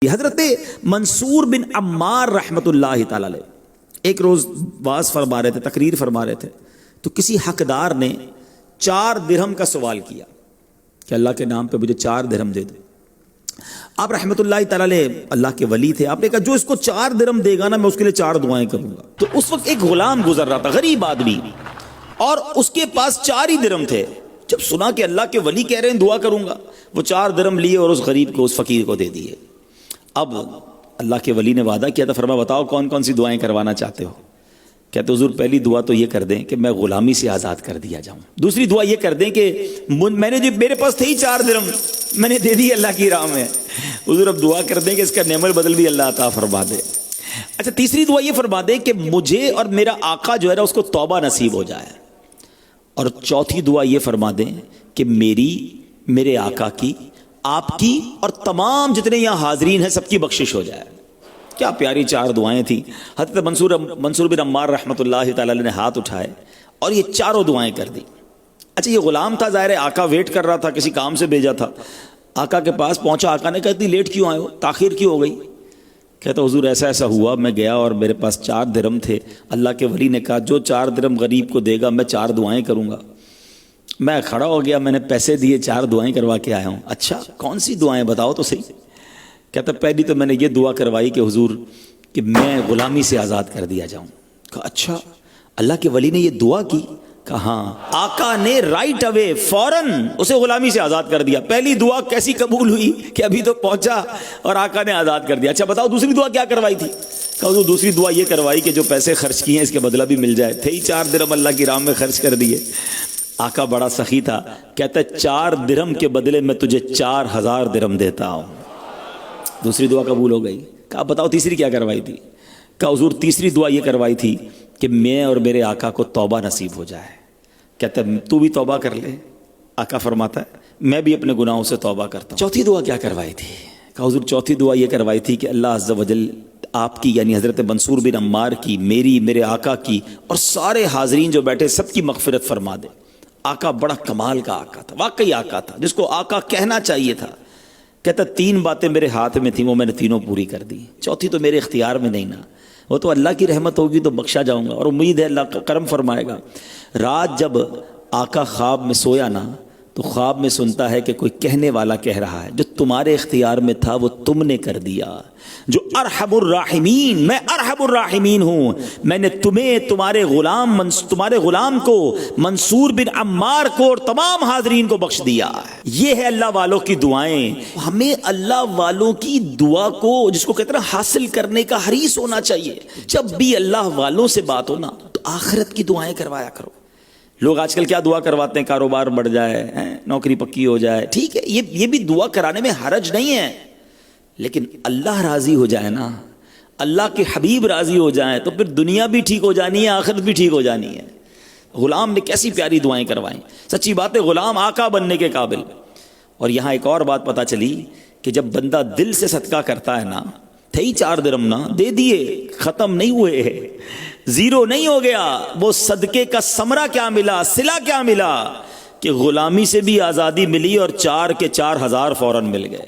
حضرت منصور بن عمار رحمت اللہ تعالی علیہ ایک روز واز فرما رہے تھے، تقریر فرما رہے تھے، تو کسی حقدار نے 4 درہم کا سوال کیا کہ اللہ کے نام پہ مجھے 4 درہم دے دو۔ آپ رحمت اللہ تعالی علیہ اللہ کے ولی تھے، آپ نے کہا جو اس کو 4 درہم دے گا نا میں اس کے لیے 4 دعائیں کروں گا۔ تو اس وقت ایک غلام گزر رہا تھا، غریب آدمی، اور اس کے پاس 4 ہی درہم تھے۔ جب سنا کہ اللہ کے ولی کہہ رہے ہیں دعا کروں گا، وہ 4 درہم لیے اور اس غریب کو، اس فقیر کو دے دیے۔ اب اللہ کے ولی نے وعدہ کیا تھا، فرما بتاؤ کون کون سی دعائیں کروانا چاہتے ہو؟ کہتے حضور پہلی دعا تو یہ کر دیں کہ میں غلامی سے آزاد کر دیا جاؤں، دوسری دعا یہ کر دیں کہ میں نے جو میرے پاس تھے ہی 4 درہم میں نے دے دی اللہ کی راہ میں، حضور اب دعا کر دیں کہ اس کا نعم البدل بھی اللہ عطا فرما دے۔ اچھا تیسری دعا یہ فرما دیں کہ مجھے اور میرا آقا جو ہے نا اس کو توبہ نصیب ہو جائے، اور چوتھی دعا یہ فرما دیں کہ میرے آقا کی، آپ کی اور تمام جتنے یہاں حاضرین ہیں سب کی بخشش ہو جائے۔ کیا پیاری 4 دعائیں تھیں۔ حضرت منصور بن عمار رحمۃ اللہ تعالی علیہ نے ہاتھ اٹھائے اور یہ 4 دعائیں کر دی۔ اچھا یہ غلام تھا، ظاہر ہے آقا ویٹ کر رہا تھا، کسی کام سے بھیجا تھا، آقا کے پاس پہنچا، آقا نے کہا اتنی لیٹ کیوں آئے ہو، تاخیر کیوں ہو گئی؟ کہتا حضور ایسا ایسا ہوا، میں گیا اور میرے پاس 4 درہم تھے، اللہ کے ولی نے کہا جو 4 درہم غریب کو دے گا میں 4 دعائیں کروں گا۔ میں کھڑا ہو گیا، میں نے پیسے دیے، 4 دعائیں کروا کے آیا ہوں۔ اچھا کون سی دعائیں بتاؤ تو صحیح۔ کہتا پہلی تو میں نے یہ دعا کروائی کہ حضور کہ میں غلامی سے آزاد کر دیا جاؤں۔ کہا اچھا اللہ کے ولی نے یہ دعا کی؟ کہا ہاں۔ آقا نے رائٹ اوے فوراً اسے غلامی سے آزاد کر دیا۔ پہلی دعا کیسی قبول ہوئی کہ ابھی تو پہنچا اور آقا نے آزاد کر دیا۔ اچھا بتاؤ دوسری دعا کیا کروائی تھی؟ کہا حضور دوسری دعا یہ کروائی کہ جو پیسے خرچ کیے ہیں اس کے بدلہ بھی مل جائے، تھے ہی 4 درہم اللہ کی راہ میں خرچ کر دیے۔ آقا بڑا سخی تھا، کہتا ہے 4 درہم کے بدلے میں تجھے 4000 درہم دیتا ہوں۔ دوسری دعا قبول ہو گئی۔ کہا بتاؤ تیسری کیا کروائی تھی؟ کہا حضور تیسری دعا یہ کروائی تھی کہ میں اور میرے آقا کو توبہ نصیب ہو جائے۔ کہتا ہے تو بھی توبہ کر لے۔ آقا فرماتا ہے میں بھی اپنے گناہوں سے توبہ کرتا ہوں۔ چوتھی دعا کیا کروائی تھی؟ کہا حضور چوتھی دعا یہ کروائی تھی کہ اللہ عز و جل آپ کی یعنی حضرت منصور بن عمار کی، میری، میرے آقا کی اور سارے حاضرین جو بیٹھے سب کی مغفرت فرما دے۔ آقا بڑا کمال کا آقا تھا، واقعی آقا تھا جس کو آقا کہنا چاہیے تھا۔ کہتا 3 باتیں میرے ہاتھ میں تھیں، وہ میں نے تینوں پوری کر دی، چوتھی تو میرے اختیار میں نہیں نا، وہ تو اللہ کی رحمت ہوگی تو بخشا جاؤں گا اور امید ہے اللہ کا کرم فرمائے گا۔ رات جب آقا خواب میں سویا نا تو خواب میں سنتا ہے کہ کوئی کہنے والا کہہ رہا ہے جو تمہارے اختیار میں تھا وہ تم نے کر دیا، جو ارحم الراحمین، میں ارحم الراحمین ہوں، میں نے تمہیں، تمہارے غلام کو، منصور بن عمار کو اور تمام حاضرین کو بخش دیا۔ یہ ہے اللہ والوں کی دعائیں۔ ہمیں اللہ والوں کی دعا کو جس کو کہتے ہیں حاصل کرنے کا حریص ہونا چاہیے۔ جب بھی اللہ والوں سے بات ہو نا تو آخرت کی دعائیں کروایا کرو۔ لوگ آج کل کیا دعا کرواتے ہیں؟ کاروبار بڑھ جائے، نوکری پکی ہو جائے، ٹھیک ہے یہ بھی دعا کرانے میں حرج نہیں ہے، لیکن اللہ راضی ہو جائے نا، اللہ کے حبیب راضی ہو جائیں تو پھر دنیا بھی ٹھیک ہو جانی ہے، آخرت بھی ٹھیک ہو جانی ہے۔ غلام نے کیسی پیاری دعائیں کروائیں، سچی بات ہے غلام آقا بننے کے قابل۔ اور یہاں ایک اور بات پتہ چلی کہ جب بندہ دل سے صدقہ کرتا ہے نا، تھے ہی 4 درہم نا، دے دیے، ختم نہیں ہوئے، زیرو نہیں ہو گیا، وہ صدقے کا ثمرہ کیا ملا، صلہ کیا ملا کہ غلامی سے بھی آزادی ملی اور 4 کے 4000 فوراً مل گئے۔